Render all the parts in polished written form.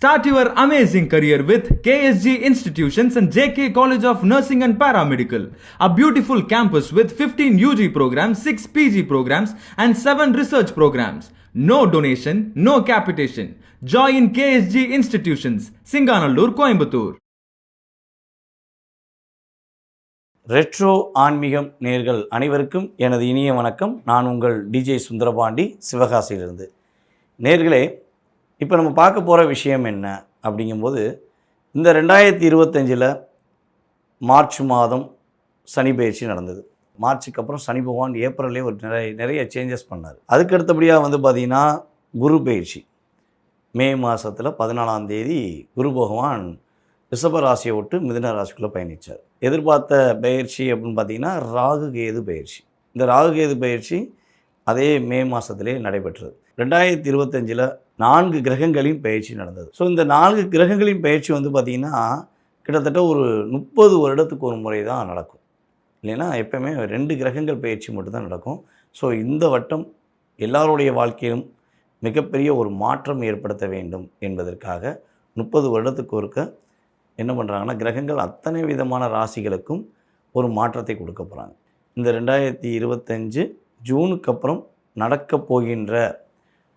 Start your amazing career with KSG Institutions and JK College of Nursing and Paramedical. A beautiful campus with 15 UG programs, 6 PG programs and 7 research programs. No donation, no capitation. Join KSG Institutions, Singanallur, Coimbatore. Retro ஆன்மீகம் நேயர்கள் அனைவருக்கும் எனது இனிய வணக்கம். நான் உங்கள் DJ Sundarapandi, சிவகாசியிலிருந்து. நேயர்களே, இப்போ நம்ம பார்க்க போகிற விஷயம் என்ன அப்படிங்கும்போது, இந்த 2025 மார்ச் மாதம் சனி பயிற்சி நடந்தது. மார்ச்சுக்கு அப்புறம் சனி பகவான் ஏப்ரல்லே ஒரு நிறைய சேஞ்சஸ் பண்ணார். அதுக்கு அடுத்தபடியாக பார்த்திங்கன்னா குரு பயிற்சி மே மாதத்தில் 14ஆம் தேதி குரு பகவான் ரிஷப ராசியை விட்டு மிதுன ராசிக்குள்ளே பயணித்தார். எதிர்பார்த்த பயிற்சி அப்படின்னு பார்த்திங்கன்னா ராகு கேது பயிற்சி. இந்த ராகு கேது பயிற்சி அதே மே மாதத்திலே நடைபெற்றது. 2025 4 கிரகங்களின் பயிற்சி நடந்தது. ஸோ இந்த 4 கிரகங்களின் பயிற்சி பார்த்திங்கன்னா கிட்டத்தட்ட ஒரு 30 வருடத்துக்கு ஒரு முறை தான் நடக்கும். இல்லைன்னா எப்போயுமே 2 கிரகங்கள் பயிற்சி மட்டும்தான் நடக்கும். ஸோ இந்த வட்டம் எல்லாருடைய வாழ்க்கையிலும் மிகப்பெரிய ஒரு மாற்றம் ஏற்படுத்த வேண்டும் என்பதற்காக 30 வருடத்துக்கு ஒருக்க என்ன பண்ணுறாங்கன்னா, கிரகங்கள் அத்தனை விதமான ராசிகளுக்கும் ஒரு மாற்றத்தை கொடுக்க போகிறாங்க. இந்த 2025 ஜூனுக்கு அப்புறம் நடக்கப் போகின்ற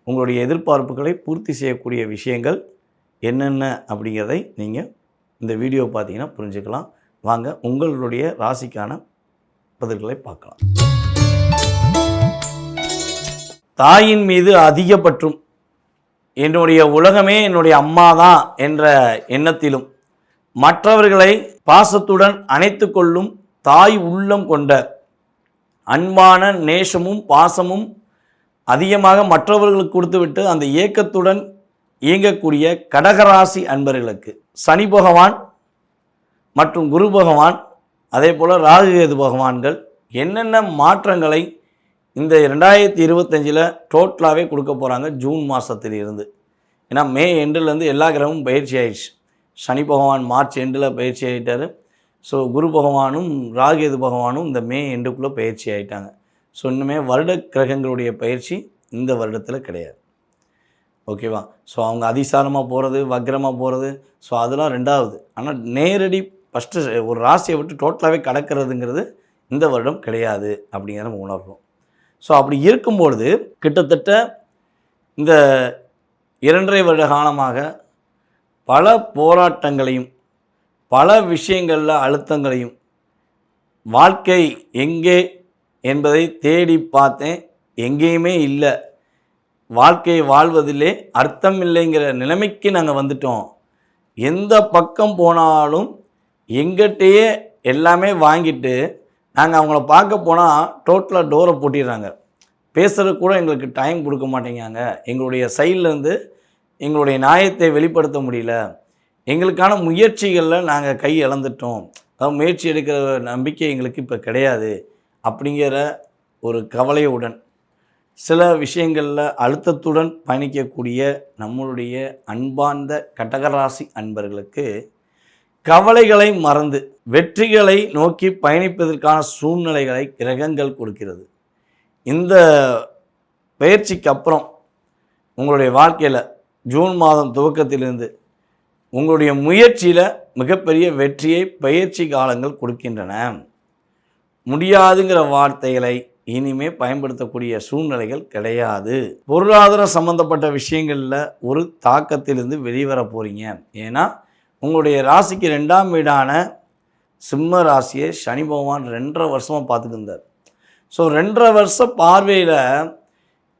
உங்களுடைய எதிர்பார்ப்புகளை பூர்த்தி செய்யக்கூடிய விஷயங்கள் என்னென்ன அப்படிங்கிறதை நீங்கள் இந்த வீடியோ பார்த்தீங்கன்னா புரிஞ்சுக்கலாம். வாங்க உங்களுடைய ராசிக்கான பதில்களை பார்க்கலாம். தாயின் மீது அதிக பற்றும், என்னுடைய உலகமே என்னுடைய அம்மா தான் என்ற எண்ணத்திலும், மற்றவர்களை பாசத்துடன் அணைத்து கொள்ளும் தாய் உள்ளம் கொண்ட அன்பான நேசமும் பாசமும் அதிகமாக மற்றவர்களுக்கு கொடுத்துவிட்டு அந்த ஏக்கத்துடன் இயங்கக்கூடிய கடகராசி அன்பர்களுக்கு சனி பகவான் மற்றும் குரு பகவான் அதே போல் ராகு கேது பகவான்கள் என்னென்ன மாற்றங்களை இந்த 2025 டோட்டலாகவே கொடுக்க போகிறாங்க ஜூன் மாதத்திலிருந்து. ஏன்னா மே எண்டிலேருந்து எல்லா கிரகமும் பயிற்சி ஆயிடுச்சு. சனி பகவான் மார்ச் எண்டில் பயிற்சி ஆகிட்டார். ஸோ குரு பகவானும் ராகுகேது பகவானும் இந்த மே எண்டுக்குள்ளே பயிற்சி ஆகிட்டாங்க. ஸோ இன்னுமே வருட கிரகங்களுடைய பயிற்சி இந்த வருடத்தில் கிடையாது. ஓகேவா? ஸோ அவங்க அதிசாரமாக போகிறது, வக்ரமாக போகிறது, ஸோ அதெல்லாம் ரெண்டாவது. ஆனால் நேரடி ஃபஸ்ட்டு ஒரு ராசியை விட்டு டோட்டலாகவே கடக்கிறதுங்கிறது இந்த வருடம் கிடையாது அப்படிங்கிறத நம்ம உணர்றோம். ஸோ அப்படி இருக்கும்பொழுது கிட்டத்தட்ட இந்த 2.5 வருட காலமாக பல போராட்டங்களையும் பல விஷயங்களில் அழுத்தங்களையும் வாழ்க்கை எங்கே என்பதை தேடி பார்த்தேன், எங்கேயுமே இல்லை. வாழ்க்கையை வாழ்வதிலே அர்த்தம் இல்லைங்கிற நிலைமைக்கு நாங்கள் வந்துட்டோம். எந்த பக்கம் போனாலும் எங்கிட்டயே எல்லாமே வாங்கிட்டு நாங்கள் அவங்கள பார்க்க போனால் டோட்டலாக டோரை போட்டிடுறாங்க. பேசுகிறதுக்கு கூட எங்களுக்கு டைம் கொடுக்க மாட்டேங்காங்க. எங்களுடைய சைட்லேருந்து எங்களுடைய நியாயத்தை வெளிப்படுத்த முடியல. எங்களுக்கான முயற்சிகளில் நாங்கள் கை இழந்துட்டோம். அதாவது முயற்சி எடுக்கிற நம்பிக்கை எங்களுக்கு இப்போ கிடையாது அப்படிங்கிற ஒரு கவலையுடன் சில விஷயங்களில் அழுத்தத்துடன் பயணிக்கக்கூடிய நம்மளுடைய அன்பார்ந்த கடகராசி அன்பர்களுக்கு கவலைகளை மறந்து வெற்றிகளை நோக்கி பயணிப்பதற்கான சூழ்நிலைகளை கிரகங்கள் கொடுக்கிறது. இந்த பயிற்சிக்கு அப்புறம் உங்களுடைய வாழ்க்கையில் ஜூன் மாதம் துவக்கத்திலிருந்து உங்களுடைய முயற்சியில் மிகப்பெரிய வெற்றியை பயிற்சி காலங்கள் கொடுக்கின்றன. முடியாதுங்கிற வார்த்தைகளை இனிமே பயன்படுத்தக்கூடிய சூழ்நிலைகள் கிடையாது. பொருளாதார சம்பந்தப்பட்ட விஷயங்களில் ஒரு தாக்கத்திலிருந்து வெளிவர போகிறீங்க. ஏன்னா உங்களுடைய ராசிக்கு 2ஆம் வீடான சிம்ம ராசியை சனி பகவான் 2.5 வருஷமாக பார்த்துட்டு இருந்தார். ஸோ 2.5 வருஷ பார்வையில்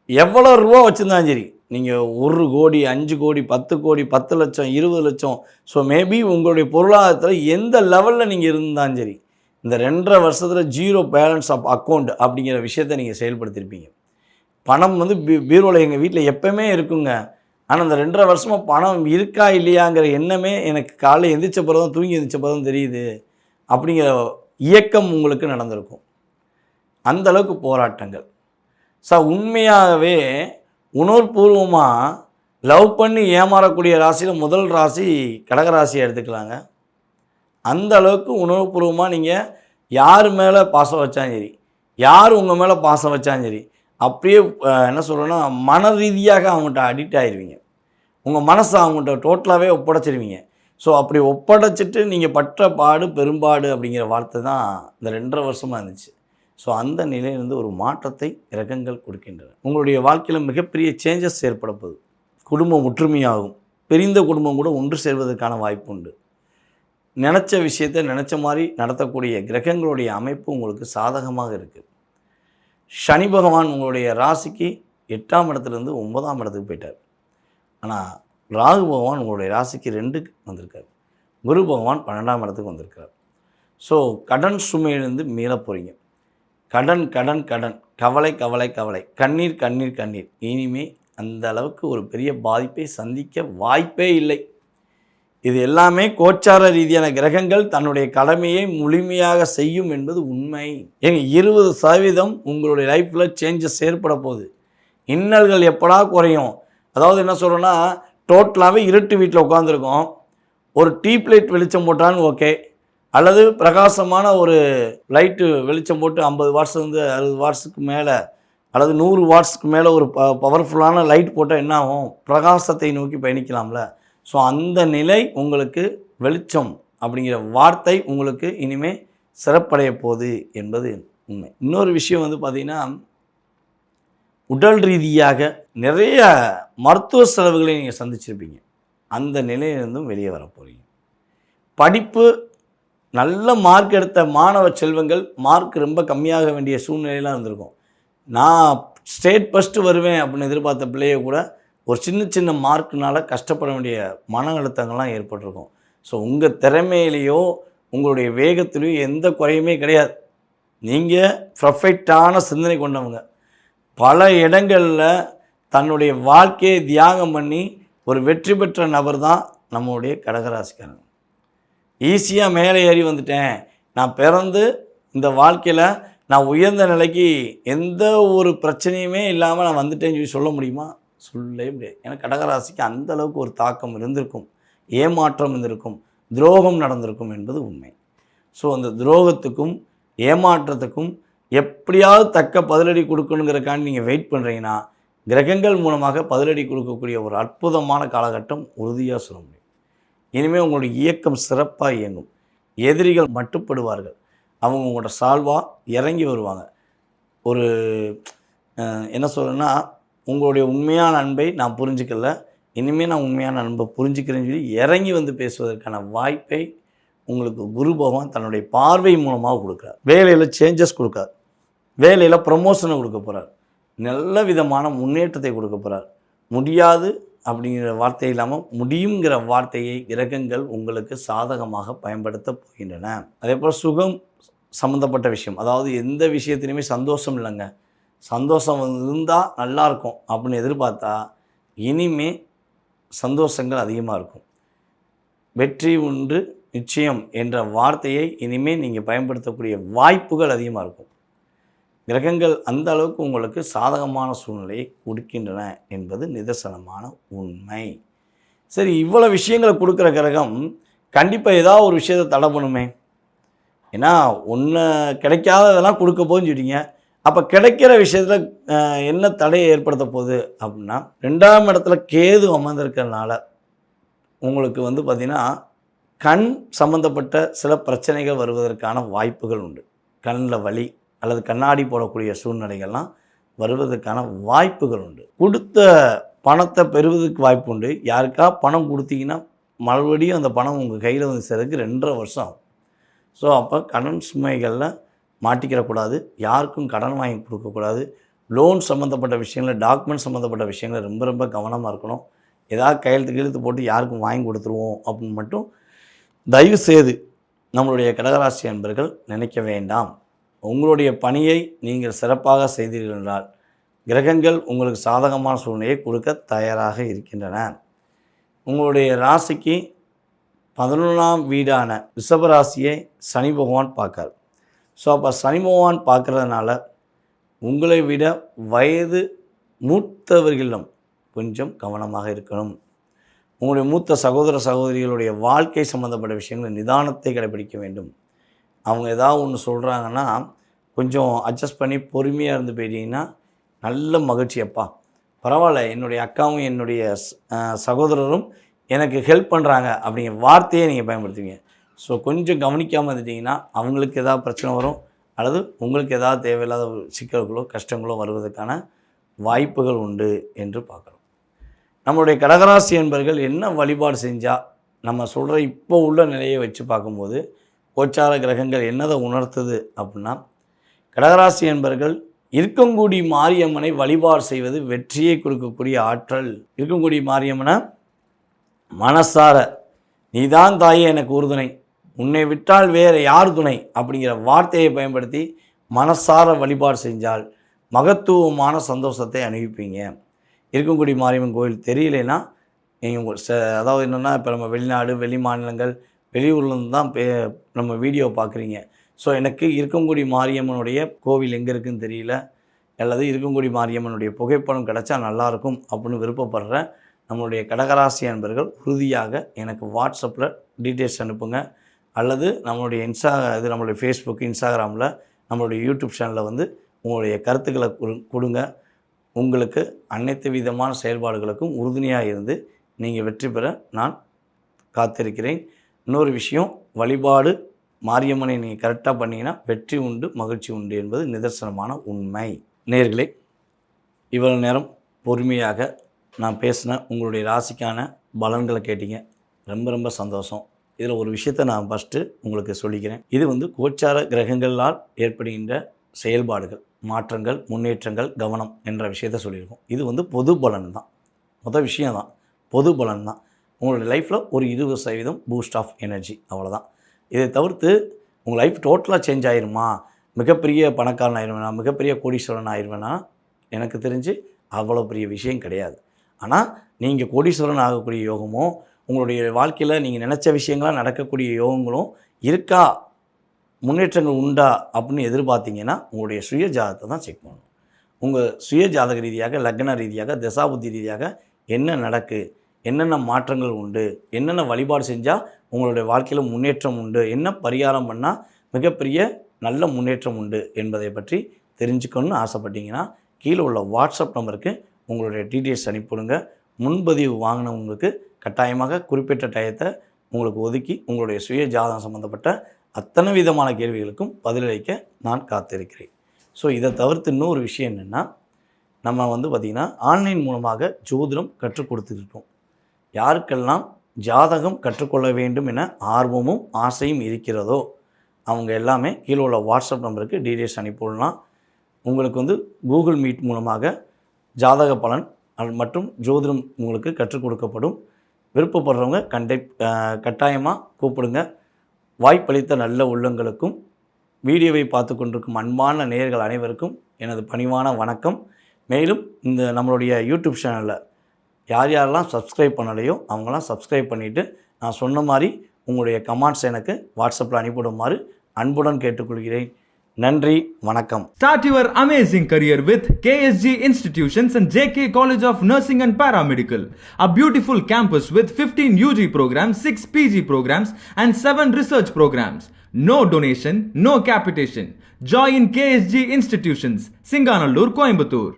எவ்வளோ ரூபா வச்சுருந்தாலும் சரி, நீங்கள் 1 கோடி 5 கோடி 10 கோடி 10 லட்சம் 20 லட்சம், ஸோ மேபி உங்களுடைய பொருளாதாரத்தில் எந்த லெவலில் நீங்கள் இருந்தாலும் சரி, இந்த 2.5 வருஷத்தில் ஜீரோ பேலன்ஸ் ஆஃப் அக்கௌண்ட் அப்படிங்கிற விஷயத்தை நீங்கள் செயல்படுத்தியிருப்பீங்க. பணம் பீரோவில் எங்கள் வீட்டில் எப்போவுமே இருக்குங்க. ஆனால் இந்த 2.5 வருஷமாக பணம் இருக்கா இல்லையாங்கிற எண்ணமே எனக்கு காலையில் எந்திரிச்ச பிறகு தான், தூங்கி எந்திரிச்ச பிறகு தான் தெரியுது அப்படிங்கிற இயக்கம் உங்களுக்கு நடந்திருக்கும். அந்தளவுக்கு போராட்டங்கள். ஸோ உண்மையாகவே உணர்வுபூர்வமாக லவ் பண்ணி ஏமாறக்கூடிய ராசியில் முதல் ராசி கடகராசியை எடுத்துக்கலாங்க. அந்த அளவுக்கு உணர்வுபூர்வமாக நீங்கள் யார் மேலே பாசம் வச்சாலும் சரி, யார் உங்கள் மேலே பாசம் வச்சாலும் சரி, அப்படியே என்ன சொல்கிறேன்னா மன ரீதியாக அவங்கள்ட்ட அடிக்ட் ஆகிடுவீங்க. உங்கள் மனசை அவங்கள்ட்ட டோட்டலாகவே ஒப்படைச்சிருவீங்க. ஸோ அப்படி ஒப்படைச்சிட்டு நீங்கள் பட்ட பாடு பெரும்பாடு அப்படிங்கிற வார்த்தை தான் இந்த 2.5 வருஷமாக இருந்துச்சு. ஸோ அந்த நிலையிலிருந்து ஒரு மாற்றத்தை கிரகங்கள் கொடுக்கின்றன. உங்களுடைய வாழ்க்கையில் மிகப்பெரிய சேஞ்சஸ் ஏற்பட போகுது. குடும்பம் ஒற்றுமையாகும். பிரிந்த குடும்பம் கூட ஒன்று சேர்வதற்கான வாய்ப்பு உண்டு. நினச்ச விஷயத்தை நினச்ச மாதிரி நடத்தக்கூடிய கிரகங்களுடைய அமைப்பு உங்களுக்கு சாதகமாக இருக்குது. சனி பகவான் உங்களுடைய ராசிக்கு 8ஆம் இடத்துலேருந்து 9ஆம் இடத்துக்கு போயிட்டார். ஆனால் ராகு பகவான் உங்களுடைய ராசிக்கு 2க்கு வந்திருக்கார். குரு பகவான் 12ஆம் இடத்துக்கு வந்திருக்கார். ஸோ கடன் சுமையிலிருந்து மீள போகிறீங்க. கடன் கடன் கடன், கவலை கவலை கவலை, கண்ணீர் கண்ணீர் கண்ணீர், இனிமே அந்த அளவுக்கு ஒரு பெரிய பாதிப்பை சந்திக்க வாய்ப்பே இல்லை. இது எல்லாமே கோச்சார ரீதியான கிரகங்கள் தன்னுடைய கடமையை முழுமையாக செய்யும் என்பது உண்மை. ஏங்க 20% உங்களுடைய லைஃப்பில் சேஞ்சஸ் ஏற்பட போகுது. இன்னல்கள் எப்படா குறையும்? அதாவது என்ன சொல்கிறேன்னா, டோட்டலாகவே இருட்டு வீட்டில் உட்காந்துருக்கோம். ஒரு டீப் லைட் வெளிச்சம் போட்டான்னு ஓகே, அல்லது பிரகாசமான ஒரு லைட்டு வெளிச்சம் போட்டு 50 வாட்ஸ்லேருந்து 60 வாட்ஸுக்கு மேலே அல்லது 100 வாட்ஸுக்கு மேலே ஒரு பவர்ஃபுல்லான லைட் போட்டால் என்ன ஆகும்? பிரகாசத்தை நோக்கி பயணிக்கலாம்ல. ஸோ அந்த நிலை உங்களுக்கு வெளிச்சம் அப்படிங்கிற வார்த்தை உங்களுக்கு இனிமேல் சிறப்படைய போகுது என்பது உண்மை. இன்னொரு விஷயம் வந்து பார்த்திங்கன்னா, உடல் ரீதியாக நிறைய மருத்துவ செலவுகளை நீங்கள் சந்திச்சிருப்பீங்க. அந்த நிலையிலிருந்தும் வெளியே வர போகிறீங்க. படிப்பு நல்ல மார்க் எடுத்த மாணவ செல்வங்கள் மார்க் ரொம்ப கம்மியாக வேண்டிய சூழ்நிலையெல்லாம் இருந்திருக்கும். நான் ஸ்டேட் ஃபஸ்ட்டு வருவேன் அப்படின்னு எதிர்பார்த்த பிள்ளைய கூட ஒரு சின்ன சின்ன மார்க்குனால் கஷ்டப்பட வேண்டிய மன அழுத்தங்கள்லாம் ஏற்பட்டிருக்கும். ஸோ உங்கள் திறமையிலையோ உங்களுடைய வேகத்திலையோ எந்த குறையுமே கிடையாது. நீங்கள் பர்ஃபெக்டான சிந்தனை கொண்டவங்க. பல இடங்களில் தன்னுடைய வாழ்க்கையை தியாகம் பண்ணி ஒரு வெற்றி பெற்ற நபர் தான் நம்மளுடைய கடகராசிக்காரங்க. ஈஸியாக மேலே ஏறி வந்துட்டேன், நான் பிறந்து இந்த வாழ்க்கையில் நான் உயர்ந்த நிலைக்கு எந்த ஒரு பிரச்சனையுமே இல்லாமல் நான் வந்துட்டேன்னு சொல்லி சொல்ல முடியுமா? சொல்லவே முடியாது. ஏன்னா கடகராசிக்கு அந்த அளவுக்கு ஒரு தாக்கம் இருந்திருக்கும், ஏமாற்றம் இருந்திருக்கும், துரோகம் நடந்திருக்கும் என்பது உண்மை. ஸோ அந்த துரோகத்துக்கும் ஏமாற்றத்துக்கும் எப்படியாவது தக்க பதிலடி கொடுக்கணுங்கிறக்காண்டி நீங்கள் வெயிட் பண்ணுறீங்கன்னா, கிரகங்கள் மூலமாக பதிலடி கொடுக்கக்கூடிய ஒரு அற்புதமான காலகட்டம் உறுதியாக சொல்ல முடியும். இனிமேல் உங்களுடைய இயக்கம் சிறப்பாக இயங்கும். எதிரிகள் மட்டுப்படுவார்கள். அவங்க உங்களோட சால்வாக இறங்கி வருவாங்க. ஒரு என்ன சொல்கிறேன்னா, உங்களுடைய உண்மையான அன்பை நான் புரிஞ்சிக்கல, இனிமேல் நான் உண்மையான அன்பை புரிஞ்சுக்கிறேன்னு சொல்லி இறங்கி வந்து பேசுவதற்கான வாய்ப்பை உங்களுக்கு குரு பகவான் தன்னுடைய பார்வை மூலமாக கொடுக்குறார். வேலையில் சேஞ்சஸ் கொடுக்கார், வேலையில் ப்ரமோஷனை கொடுக்க போகிறார், நல்ல விதமான முன்னேற்றத்தை கொடுக்க போகிறார். முடியாது அப்படிங்கிற வார்த்தை இல்லாமல் முடியுங்கிற வார்த்தையை கிரகங்கள் உங்களுக்கு சாதகமாக பயன்படுத்த போகின்றன. அதே போல் சுகம் சம்மந்தப்பட்ட விஷயம், அதாவது எந்த விஷயத்துலையுமே சந்தோஷம் இல்லைங்க, சந்தோஷம் இருந்தால் நல்லாயிருக்கும் அப்படின்னு எதிர்பார்த்தா இனிமே சந்தோஷங்கள் அதிகமாக இருக்கும். வெற்றி உண்டு நிச்சயம் என்ற வார்த்தையை இனிமேல் நீங்கள் பயன்படுத்தக்கூடிய வாய்ப்புகள் அதிகமாக இருக்கும். கிரகங்கள் அந்த அளவுக்கு உங்களுக்கு சாதகமான சூழ்நிலையை கொடுக்கின்றன என்பது நிதர்சனமான உண்மை. சரி, இவ்வளோ விஷயங்களை கொடுக்குற கிரகம் கண்டிப்பாக ஏதாவது ஒரு விஷயத்தை தடை பண்ணுமே. ஏன்னா ஒன்று கிடைக்காததெல்லாம் கொடுக்க போகுதுன்னு சொல்லிட்டீங்க. அப்போ கிடைக்கிற விஷயத்தில் என்ன தடையை ஏற்படுத்த போகுது அப்படின்னா, 2ஆம் இடத்துல கேது அமர்ந்திருக்கிறதுனால உங்களுக்கு வந்து பார்த்திங்கன்னா கண் சம்மந்தப்பட்ட சில பிரச்சனைகள் வருவதற்கான வாய்ப்புகள் உண்டு. கண்ணில் வலி அல்லது கண்ணாடி போடக்கூடிய சூழ்நிலைகள்லாம் வருவதற்கான வாய்ப்புகள் உண்டு. கொடுத்த பணத்தை பெறுவதற்கு வாய்ப்பு உண்டு. யாருக்கா பணம் கொடுத்தீங்கன்னா மறுபடியும் அந்த பணம் உங்கள் கையில் வந்து சேர்றதுக்கு 2.5 வருஷம் ஆகும். ஸோ அப்போ கடன் சுமைகளில் மாட்டிக்கிறக்கூடாது, யாருக்கும் கடன் வாங்கி கொடுக்கக்கூடாது. லோன் சம்மந்தப்பட்ட விஷயங்களில், டாக்குமெண்ட் சம்மந்தப்பட்ட விஷயங்களில் ரொம்ப ரொம்ப கவனமாக இருக்கணும். ஏதாவது கையெழுத்து போட்டு யாருக்கும் வாங்கி கொடுத்துருவோம் அப்படின்னு மட்டும் தயவு செய்து நம்மளுடைய கடகராசி அன்பர்கள் நினைக்க வேண்டாம். உங்களுடைய பணியை நீங்கள் சிறப்பாக செய்தீர்கள் என்றால் கிரகங்கள் உங்களுக்கு சாதகமான சூழ்நிலையை கொடுக்க தயாராக இருக்கின்றன. உங்களுடைய ராசிக்கு 11ஆம் வீடான ரிஷபராசியை சனி பகவான் பார்க்கார். ஸோ அப்போ சனி பகவான் பார்க்குறதுனால உங்களை விட வயது மூத்தவர்களிடம் கொஞ்சம் கவனமாக இருக்கணும். உங்களுடைய மூத்த சகோதர சகோதரிகளுடைய வாழ்க்கை சம்மந்தப்பட்ட விஷயங்கள் நிதானத்தை கடைபிடிக்க வேண்டும். அவங்க ஏதாவது ஒன்று சொல்கிறாங்கன்னா கொஞ்சம் அட்ஜஸ்ட் பண்ணி பொறுமையாக இருந்து போயிட்டீங்கன்னா நல்ல மகிழ்ச்சியப்பா, பரவாயில்ல, என்னுடைய அக்காவும் என்னுடைய சகோதரரும் எனக்கு ஹெல்ப் பண்ணுறாங்க அப்படிங்கிற வார்த்தையை நீங்கள் பயன்படுத்துவீங்க. ஸோ கொஞ்சம் கவனிக்காமல் இருந்துட்டிங்கன்னா அவங்களுக்கு ஏதாவது பிரச்சனை வரும், அல்லது உங்களுக்கு ஏதாவது தேவையில்லாத சிக்கல்களோ கஷ்டங்களோ வருவதற்கான வாய்ப்புகள் உண்டு என்று பார்க்குறோம். நம்மளுடைய கடகராசி என்பர்கள் என்ன வழிபாடு செஞ்சால் நம்ம சொல்கிற இப்போ உள்ள நிலையை வச்சு பார்க்கும்போது கோச்சார கிரகங்கள் என்னதை உணர்த்துது அப்படின்னா, கடகராசி என்பர்கள் இருக்கங்குடி மாரியம்மனை வழிபாடு செய்வது வெற்றியை கொடுக்கக்கூடிய ஆற்றல். இருக்கங்குடி மாரியம்மனை மனசார நீதான் தாயே எனக்கு உறுதுணை, உன்னை விட்டால் வேறு யார் துணை அப்படிங்கிற வார்த்தையை பயன்படுத்தி மனசார வழிபாடு செஞ்சால் மகத்துவமான சந்தோஷத்தை அனுபவிப்பீங்க. இருக்கங்குடி மாரியம்மன் கோயில் தெரியலைன்னா நீங்கள் அதாவது என்னென்னா, இப்போ நம்ம வெளிநாடு வெளி மாநிலங்கள் வெளியூர்லேருந்து தான் நம்ம வீடியோ பார்க்குறீங்க. ஸோ எனக்கு இருக்கங்குடி மாரியம்மனுடைய கோவில் எங்கே இருக்குதுன்னு தெரியல, அல்லது இருக்கங்குடி மாரியம்மனுடைய புகைப்படம் கிடச்சா நல்லாயிருக்கும் அப்படின்னு விருப்பப்படுற நம்மளுடைய கடகராசி அன்பர்கள் உறுதியாக எனக்கு வாட்ஸ்அப்பில் டீட்டெயில்ஸ் அனுப்புங்க, அல்லது நம்மளுடைய நம்மளுடைய ஃபேஸ்புக், இன்ஸ்டாகிராமில், நம்மளுடைய யூடியூப் சேனலில் வந்து உங்களுடைய கருத்துக்களை கொடுங்க. உங்களுக்கு அனைத்து விதமான செயல்பாடுகளுக்கும் உறுதுணையாக இருந்து நீங்கள் வெற்றி பெற நான் காத்திருக்கிறேன். இன்னொரு விஷயம், வழிபாடு மாரியம்மனை நீங்கள் கரெக்டாக பண்ணிங்கன்னா வெற்றி உண்டு, மகிழ்ச்சி உண்டு என்பது நிதர்சனமான உண்மை. நேயர்களே, இவ்வளவு நேரம் பொறுமையாக நான் பேசின உங்களுடைய ராசிக்கான பலன்களை கேட்டீங்க. ரொம்ப ரொம்ப சந்தோஷம். இதில் ஒரு விஷயத்தை நான் ஃபஸ்ட்டு உங்களுக்கு சொல்லிக்கிறேன். இது வந்து கோச்சார கிரகங்களால் ஏற்படுகின்ற செயல்பாடுகள், மாற்றங்கள், முன்னேற்றங்கள், கவனம் என்ற விஷயத்தை சொல்லியிருக்கோம். இது வந்து பொது பலன் தான், மொதல் விஷயம் தான், பொது பலன் தான். உங்களுடைய லைஃப்பில் ஒரு 20% பூஸ்ட் ஆஃப் எனர்ஜி, அவ்வளோதான். இதை தவிர்த்து உங்கள் லைஃப் டோட்டலாக சேஞ்ச் ஆகிருமா, மிகப்பெரிய பணக்காரன் ஆயிடுவேனா, மிகப்பெரிய கோடீஸ்வரன் ஆயிடுவேனா, எனக்கு தெரிஞ்சு அவ்வளோ பெரிய விஷயம் கிடையாது. ஆனால் நீங்கள் கோடீஸ்வரன் ஆகக்கூடிய யோகமோ, உங்களுடைய வாழ்க்கையில் நீங்கள் நினச்ச விஷயங்களாக நடக்கக்கூடிய யோகங்களும் இருக்கா, முன்னேற்றங்கள் உண்டா அப்படின்னு எதிர்பார்த்தீங்கன்னா உங்களுடைய சுய ஜாதகத்தை தான் செக் பண்ணணும். உங்கள் சுய ஜாதக ரீதியாக, லக்ன ரீதியாக, தசாபுத்தி ரீதியாக என்ன நடக்கு, என்னென்ன மாற்றங்கள் உண்டு, என்னென்ன வழிபாடு செஞ்சால் உங்களுடைய வாழ்க்கையில் முன்னேற்றம் உண்டு, என்ன பரிகாரம் பண்ணால் மிகப்பெரிய நல்ல முன்னேற்றம் உண்டு என்பதை பற்றி தெரிஞ்சுக்கணும்னு ஆசைப்பட்டீங்கன்னா கீழே உள்ள வாட்ஸ்அப் நம்பருக்கு உங்களுடைய டீட்டெயில்ஸ் அனுப்பிவிடுங்க. முன்பதிவு வாங்கினவங்களுக்கு கட்டாயமாக குறிப்பிட்ட டயத்தை உங்களுக்கு ஒதுக்கி உங்களுடைய சுய ஜாதகம் சம்மந்தப்பட்ட அத்தனை விதமான கேள்விகளுக்கும் பதிலளிக்க நான் காத்திருக்கிறேன். ஸோ இதை தவிர்த்து இன்னொரு விஷயம் என்னென்னா, நம்ம வந்து பார்த்திங்கன்னா ஆன்லைன் மூலமாக ஜோதிடம் கற்றுக் கொடுத்துருக்கோம். யாருக்கெல்லாம் ஜாதகம் கற்றுக்கொள்ள வேண்டும் என ஆர்வமும் ஆசையும் இருக்கிறதோ அவங்க எல்லாமே கீழே உள்ள வாட்ஸ்அப் நம்பருக்கு டீட்டெயில்ஸ் அனுப்பிவிடலாம். உங்களுக்கு வந்து கூகுள் மீட் மூலமாக ஜாதக பலன் மற்றும் ஜோதிடம் உங்களுக்கு கற்றுக் கொடுக்கப்படும். விருப்பப்படுறவங்க கட்டாயமாக கூப்பிடுங்க. வாய்ப்பளித்த நல்ல உள்ளங்களுக்கும் வீடியோவை பார்த்து கொண்டிருக்கும் அன்பான நேயர்கள் அனைவருக்கும் எனது பணிவான வணக்கம். மேலும் இந்த நம்மளுடைய யூடியூப் சேனலில் யார் யாரெல்லாம் சப்ஸ்கிரைப் பண்ணலையோ அவங்களாம் சப்ஸ்கிரைப் பண்ணிவிட்டு நான் சொன்ன மாதிரி உங்களுடைய கமெண்ட்ஸ் எனக்கு வாட்ஸ்அப்பில் அனுப்பிவிடுமாறு அன்புடன் கேட்டுக்கொள்கிறேன். நன்றி, வணக்கம். Start your amazing career with KSG Institutions and JK College of Nursing and Paramedical. A beautiful campus with 15 UG programs, 6 PG programs and 7 research programs. No donation, no capitation. Join KSG Institutions, Singanallur, Coimbatore.